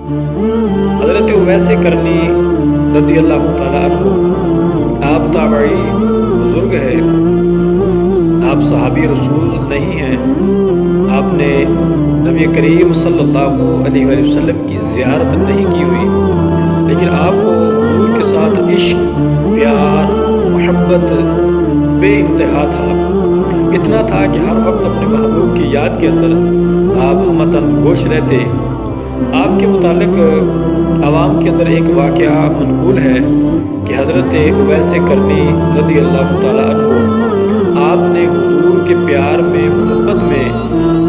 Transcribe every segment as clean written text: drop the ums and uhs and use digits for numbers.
حضرت اویس کرنی رضی اللہ تعالیٰ عنہ آپ تابعی بزرگ ہے، آپ صحابی رسول نہیں ہیں، آپ نے نبی کریم صلی اللہ علیہ وآلہ وسلم کی زیارت نہیں کی ہوئی، لیکن آپ کو حضور کے ساتھ عشق، پیار، محبت بے انتہا تھا۔ اتنا تھا کہ ہر وقت اپنے محبوب کی یاد کے اندر آپ ہمتاً گوش رہتے۔ آپ کے متعلق عوام کے اندر ایک واقعہ منقول ہے کہ حضرت اویس کرنی رضی اللہ تعالیٰ عنہ آپ نے حضور کے پیار میں، محبت میں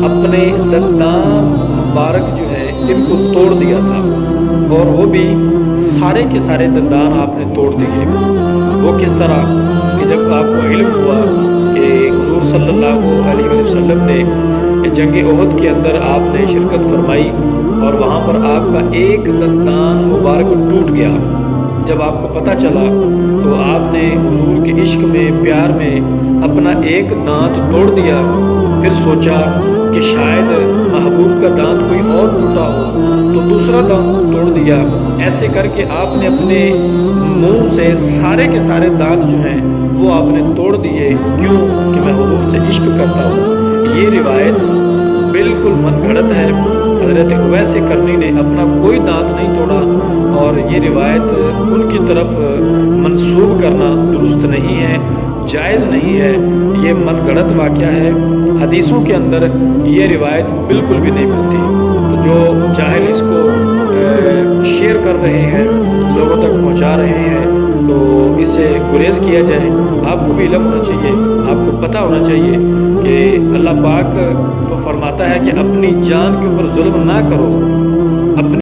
اپنے دندان مبارک جو ہے ان کو توڑ دیا تھا، اور وہ بھی سارے کے سارے دندان آپ نے توڑ دیے۔ وہ کس طرح کہ جب آپ کو علم ہوا کہ حضور صلی اللہ علیہ وسلم نے جنگ احد کے اندر آپ نے شرکت فرمائی اور وہاں پر آپ کا ایک دندان مبارک ٹوٹ گیا، جب آپ کو پتہ چلا تو آپ نے حضور کے عشق میں، پیار میں اپنا ایک دانت توڑ دیا۔ پھر سوچا کہ شاید محبوب کا دانت کوئی اور ٹوٹا ہو تو دوسرا دانت توڑ دیا۔ ایسے کر کے آپ نے اپنے منہ سے سارے کے سارے دانت جو ہیں وہ آپ نے توڑ دیے۔ کیوں؟ کہ میں حضور سے عشق کرتا ہوں۔ یہ روایت بالکل من گھڑت ہے۔ حضرت اویس کرنی نے اپنا کوئی دانت نہیں توڑا، اور یہ روایت ان کی طرف منسوب کرنا درست نہیں ہے، جائز نہیں ہے، یہ من گھڑت واقعہ ہے۔ حدیثوں کے اندر یہ روایت بالکل بھی نہیں ملتی۔ تو جو جاہل اس کو شیئر کر رہے ہیں، لوگوں تک پہنچا رہے ہیں، تو اس سے گریز کیا جائے۔ آپ کو بھی علم ہونا چاہیے، آپ کو پتہ ہونا چاہیے کہ اللہ پاک تو فرماتا ہے کہ اپنی جان کے اوپر ظلم نہ کرو،